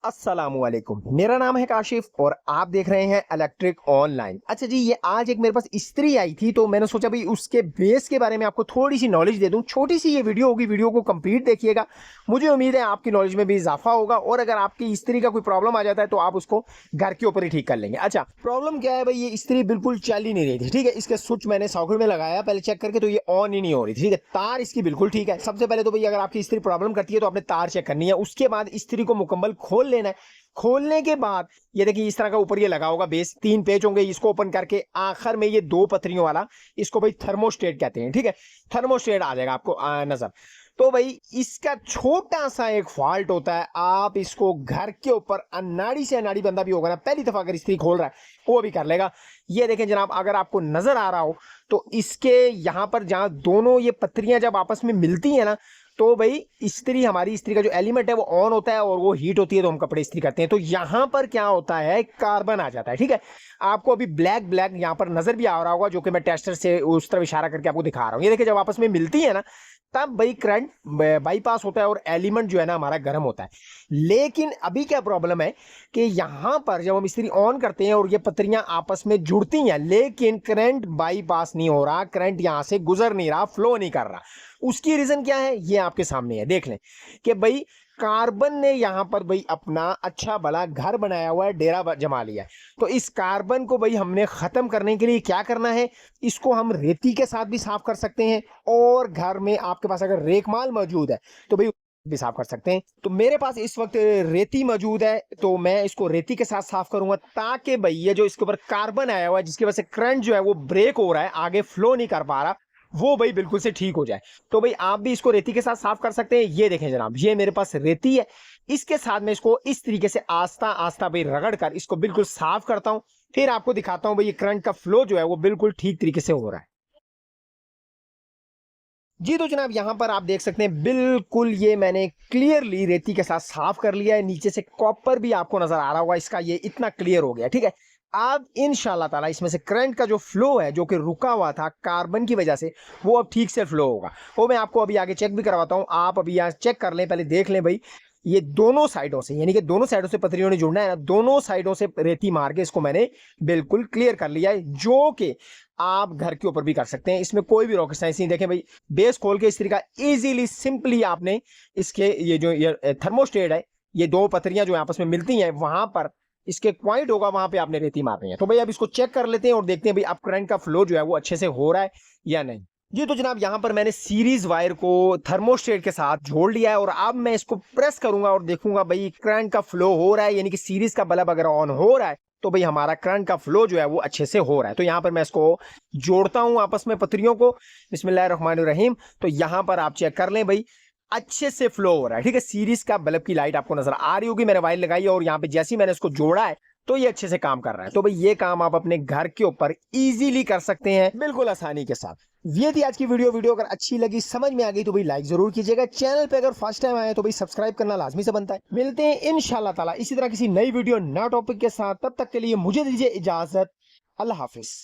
अस्सलामुअलैकुम, मेरा नाम है काशिफ और आप देख रहे हैं इलेक्ट्रिक ऑनलाइन। अच्छा जी, ये आज एक मेरे पास इस्त्री आई थी तो मैंने सोचा भाई उसके बेस के बारे में आपको थोड़ी सी नॉलेज दे दूं। छोटी सी ये वीडियो होगी, वीडियो को कंप्लीट देखिएगा। मुझे उम्मीद है आपकी नॉलेज में भी इजाफा होगा और अगर आपकी इस्त्री का कोई प्रॉब्लम आ जाता है तो आप उसको घर के ऊपर ही ठीक कर लेंगे। अच्छा, प्रॉब्लम क्या है भाई, ये इस्त्री बिल्कुल चल ही नहीं रही थी। ठीक है, इसके स्विच मैंने सॉकेट में लगाया पहले चेक करके, तो ये ऑन ही नहीं हो रही थी। ठीक है, तार इसकी बिल्कुल ठीक है। सबसे पहले तो भाई अगर आपकी इस्त्री प्रॉब्लम करती है तो आपने तार चेक करनी है, उसके बाद इस्त्री को मुकम्मल खोल लेना है। खोलने के बाद ये देखिए इस तरह का ऊपर ये लगा होगा बेस, 3 पेच होंगे। इसको ओपन करके आखिर में ये 2 पत्रियों वाला, इसको भाई थर्मोस्टेट कहते हैं। ठीक है, थर्मोस्टेट आ जाएगा आपको नजर। तो भाई इसका छोटा सा एक फॉल्ट होता है, आप इसको घर के ऊपर अनाड़ी से अनाड़ी बंदा भी होगा ना, पहली दफा अगर इस्त्री खोल रहा है वो भी कर लेगा। ये देखें जनाब, अगर आपको नजर आ रहा हो तो इसके यहां पर जहां दोनों ये पत्रियां जब आपस में मिलती है ना, तो भाई इस्त्री, हमारी इस्त्री का जो एलिमेंट है वो ऑन होता है और वो हीट होती है तो हम कपड़े इस्त्री करते हैं। तो यहां पर क्या होता है, कार्बन आ जाता है। ठीक है, आपको अभी ब्लैक ब्लैक यहां पर नजर भी आ रहा होगा, जो कि मैं टेस्टर से उस तरफ इशारा करके आपको दिखा रहा हूं। ये देखिए जब आपस में मिलती है ना, तब भाई करंट बाईपास होता है और एलिमेंट जो है ना हमारा गर्म होता है। लेकिन अभी क्या प्रॉब्लम है कि यहां पर जब हम इस्त्री ऑन करते हैं और ये पत्रियां आपस में जुड़ती हैं, लेकिन करंट बाईपास नहीं हो रहा, करंट यहां से गुजर नहीं रहा, फ्लो नहीं कर रहा। उसकी रीजन क्या है ये आपके सामने है, देख लें कि भाई कार्बन ने यहां पर भाई अपना अच्छा भला घर बनाया हुआ है, डेरा जमा लिया है। तो इस कार्बन को भाई हमने खत्म करने के लिए क्या करना है, इसको हम रेती के साथ भी साफ कर सकते हैं और घर में आपके पास अगर रेकमाल मौजूद है तो भाई भी साफ कर सकते हैं। तो मेरे पास इस वक्त रेती मौजूद है तो मैं इसको रेती के साथ साफ करूंगा, ताकि भाई ये जो इसके ऊपर कार्बन आया हुआ है जिसकी वजह से करंट जो है वो ब्रेक हो रहा है, आगे फ्लो नहीं कर पा रहा, वो भाई बिल्कुल से ठीक हो जाए। तो भाई आप भी इसको रेती के साथ साफ कर सकते हैं। ये देखें जनाब, ये मेरे पास रेती है, इसके साथ मैं इसको इस तरीके से आस्ता आस्ता भाई रगड़ कर इसको बिल्कुल साफ करता हूं, फिर आपको दिखाता हूं भाई ये करंट का फ्लो जो है वो बिल्कुल ठीक तरीके से हो रहा है। जी तो जनाब यहां पर आप देख सकते हैं बिल्कुल ये मैंने क्लियरली रेती के साथ साफ कर लिया है। नीचे से कॉपर भी आपको नजर आ रहा होगा, इसका ये इतना क्लियर हो गया। ठीक है, अब इंशाल्लाह ताला इसमें से करंट का जो फ्लो है जो कि रुका हुआ था कार्बन की वजह से, वो अब ठीक से फ्लो होगा। वो मैं आपको अभी आगे चेक भी करवाता हूं, आप अभी यहाँ चेक कर लें, पहले देख लें भाई। ये दोनों साइडों से, यानी कि दोनों साइडों से पत्रियों ने जुड़ना है ना, दोनों साइडों से रेती मार के इसको मैंने बिल्कुल क्लियर कर लिया है, जो कि आप घर के ऊपर भी कर सकते हैं। इसमें कोई भी रॉकेट साइंस नहीं। देखें भाई, बेस खोल के इस तरीका इजीली सिंपली आपने इसके ये जो ये थर्मोस्टेट है, ये 2 पत्रियां जो आपस में मिलती हैं वहां पर इसके पॉइंट होगा, वहां पे आपने रेती मारनी है। तो भाई अब इसको चेक कर लेते हैं और देखते हैं भाई अब करंट का फ्लो जो है वो अच्छे से हो रहा है या नहीं। जी तो जनाब यहां पर मैंने सीरीज वायर को थर्मोस्टेट के साथ जोड़ लिया है और अब मैं इसको प्रेस करूंगा और देखूंगा भाई करंट का फ्लो हो रहा है, यानी कि सीरीज का बल्ब अगर ऑन हो रहा है तो भाई हमारा करंट का फ्लो जो है वो अच्छे से हो रहा है। तो यहां पर मैं इसको जोड़ता हूं आपस में पत्रियों को, बिस्मिल्लाहिर्रहमानिर्रहीम। तो यहां पर आप चेक कर लें भाई अच्छे से फ्लो हो रहा है। ठीक है, सीरीज का बल्ब की लाइट आपको नजर आ रही होगी, मैंने वायर लगाई है और यहाँ पे जैसे ही मैंने इसको जोड़ा है तो ये अच्छे से काम कर रहा है। तो भाई ये काम आप अपने घर के ऊपर इजीली कर सकते हैं बिल्कुल आसानी के साथ। ये थी आज की वीडियो अगर अच्छी लगी, समझ में आ गई तो भाई लाइक जरूर कीजिएगा। चैनल पे अगर फर्स्ट टाइम आए तो भाई सब्सक्राइब करना लाजमी से बनता है। मिलते हैं इंशाल्लाह ताला इसी तरह किसी नई वीडियो नया टॉपिक के साथ, तब तक के लिए मुझे दीजिए इजाजत। अल्लाह हाफिज।